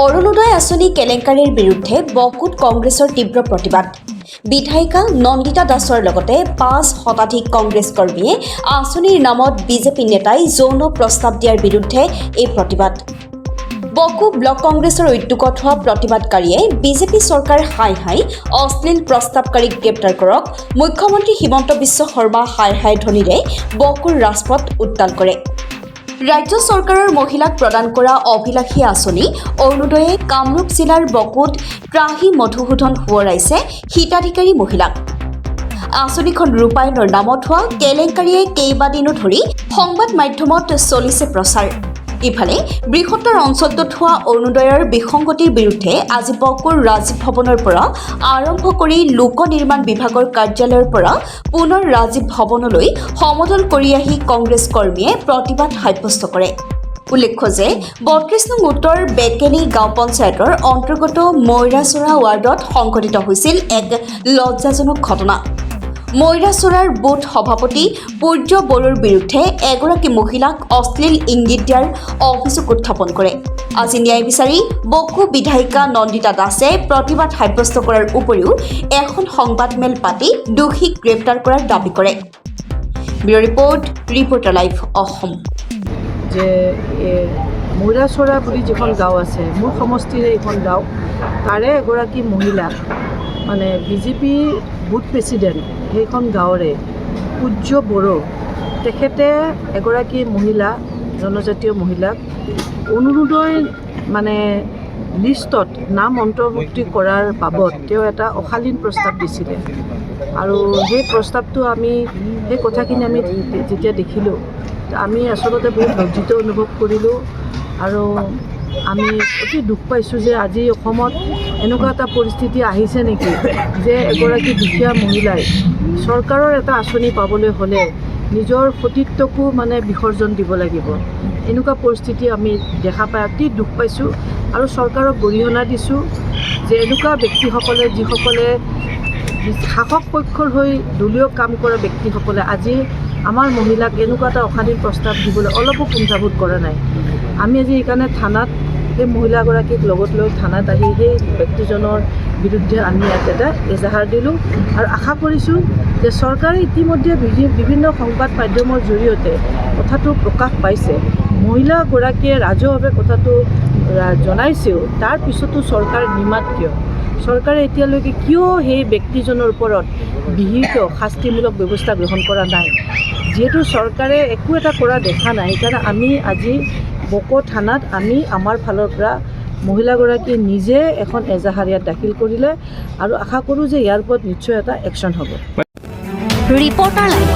অৰুণোদয় আঁচনি কেলেংকাৰীৰ বিৰুদ্ধে বকুত কংগ্ৰেছৰ তীব্ৰ প্ৰতিবাদ। বিধায়িকা নন্দিতা দাসৰ লগতে ৫ শতাধিক কংগ্ৰেছ কৰ্মীয়ে আঁচনিৰ নামত বিজেপি নেতাই যৌন প্ৰস্তাৱ দিয়াৰ বিৰুদ্ধে এই প্ৰতিবাদ। বকো ব্লক কংগ্ৰেছৰ উদ্যোগত হোৱা প্ৰতিবাদকাৰীয়ে বিজেপি চৰকাৰ হাই হাই অশ্লীল প্ৰস্তাৱকাৰীক গ্ৰেপ্তাৰ কৰক, মুখ্যমন্ত্ৰী হিমন্ত বিশ্ব শৰ্মা হাই হাই ধ্বনিৰে বকোৰ ৰাজপথ উত্তাল কৰে। ৰাজ্য চৰকাৰৰ মহিলাক প্ৰদান কৰা অভিলাষী আঁচনি অৰুণোদয়ে কামৰূপ জিলাৰ বকুত ত্ৰাহি মধুসূদন সোঁৱৰাইছে হিতাধিকাৰী মহিলাক। আঁচনিখন ৰূপায়ণৰ নামত হোৱা কেলেংকাৰীয়ে কেইবাদিনো ধৰি সংবাদ মাধ্যমত চলিছে প্ৰচাৰ। ইফালে বৃহত্তৰ অঞ্চলটোত হোৱা অৰুণোদয়ৰ বিসংগতিৰ বিৰুদ্ধে আজি বকুৰ ৰাজীৱ ভৱনৰ পৰা আৰম্ভ কৰি লোক নিৰ্মাণ বিভাগৰ কাৰ্যালয়ৰ পৰা পুনৰ ৰাজীৱ ভৱনলৈ সমদল কৰি আহি কংগ্ৰেছ কৰ্মীয়ে প্ৰতিবাদ সাব্যস্ত কৰে। উল্লেখ্য যে ৩২ নং উত্তৰ বেকেলি গাঁও পঞ্চায়তৰ অন্তৰ্গত মৈৰাচৰা ৱাৰ্ডত সংঘটিত হৈছিল এক লজ্জাজনক ঘটনা। মৈৰাচৰাৰ বুথ সভাপতি পূৰ্য বড়োৰ বিৰুদ্ধে এগৰাকী মহিলাক অশ্লীল ইংগিত দিয়াৰ অভিযোগ উত্থাপন কৰে। আজি ন্যায় বিচাৰি বকো বিধায়িকা নন্দিতা দাসে প্ৰতিবাদ সাব্যস্ত কৰাৰ উপৰিও এখন সংবাদমেল পাতি দোষীক গ্ৰেপ্তাৰ কৰাৰ দাবী কৰে। Bureau' report, reporter live Assam. যে মৈৰাচৰা বুলি যিখন গাঁও আছে, মোৰ সমষ্টিৰে এইখন গাঁও, তাৰে এগৰাকী মহিলা মানে বিজেপি বুথ প্ৰেচিডেণ্ট সেইখন গাঁৱৰে পূজ্য বড়ো, তেখেতে এগৰাকী মহিলা, জনজাতীয় মহিলাক অৰুণোদয় মানে লিষ্টত নাম অন্তৰ্ভুক্তি কৰাৰ বাবদ তেওঁ এটা অশালীন প্ৰস্তাৱ দিছিলে। আৰু সেই প্ৰস্তাৱটো সেই কথাখিনি আমি যেতিয়া দেখিলোঁ, আমি আচলতে বহুত লজ্জিত অনুভৱ কৰিলোঁ আৰু আমি অতি দুখ পাইছোঁ যে আজি অসমত এনেকুৱা এটা পৰিস্থিতি আহিছে নেকি যে এগৰাকী দুখীয়া মহিলাই চৰকাৰৰ এটা আঁচনি পাবলৈ হ'লে নিজৰ সতীত্বকো মানে বিসৰ্জন দিব লাগিব। এনেকুৱা পৰিস্থিতি আমি দেখা পাই অতি দুখ পাইছোঁ আৰু চৰকাৰক গৰিহণা দিছোঁ যে এনেকুৱা ব্যক্তিসকলে, যিসকলে শাসক পক্ষৰ হৈ দলীয় কাম কৰা ব্যক্তিসকলে আজি আমাৰ মহিলাক এনেকুৱা এটা অশালীন প্ৰস্তাৱ দিবলৈ অলপো কুণ্ঠাবোধ কৰা নাই। আমি আজি সেইকাৰণে থানাত সেই মহিলাগৰাকীক লগত লৈ থানাত আহি সেই ব্যক্তিজনৰ বিৰুদ্ধে আমি ইয়াত এটা এজাহাৰ দিলোঁ আৰু আশা কৰিছোঁ যে চৰকাৰে ইতিমধ্যে বিভিন্ন সংবাদ মাধ্যমৰ জৰিয়তে কথাটো প্ৰকাশ পাইছে, মহিলাগৰাকীয়ে ৰাজহুৱাভাৱে কথাটো জনাইছেও, তাৰ পিছতো চৰকাৰ নিমাত কিয়? চৰকাৰে এতিয়ালৈকে কিয় সেই ব্যক্তিজনৰ ওপৰত বিহিত শাস্তিমূলক ব্যৱস্থা গ্ৰহণ কৰা নাই? যিহেতু চৰকাৰে একো এটা কৰা দেখা নাই, সেইকাৰণে আমি আজি বকো থানাত আমাৰ ফালৰ পৰা মহিলাগৰাকী নিজে এখন এজাহাৰ ইয়াত দাখিল কৰিলে আৰু আশা কৰোঁ যে ইয়াৰ ওপৰত নিশ্চয় এটা একশ্যন হ'ব। Reporter live.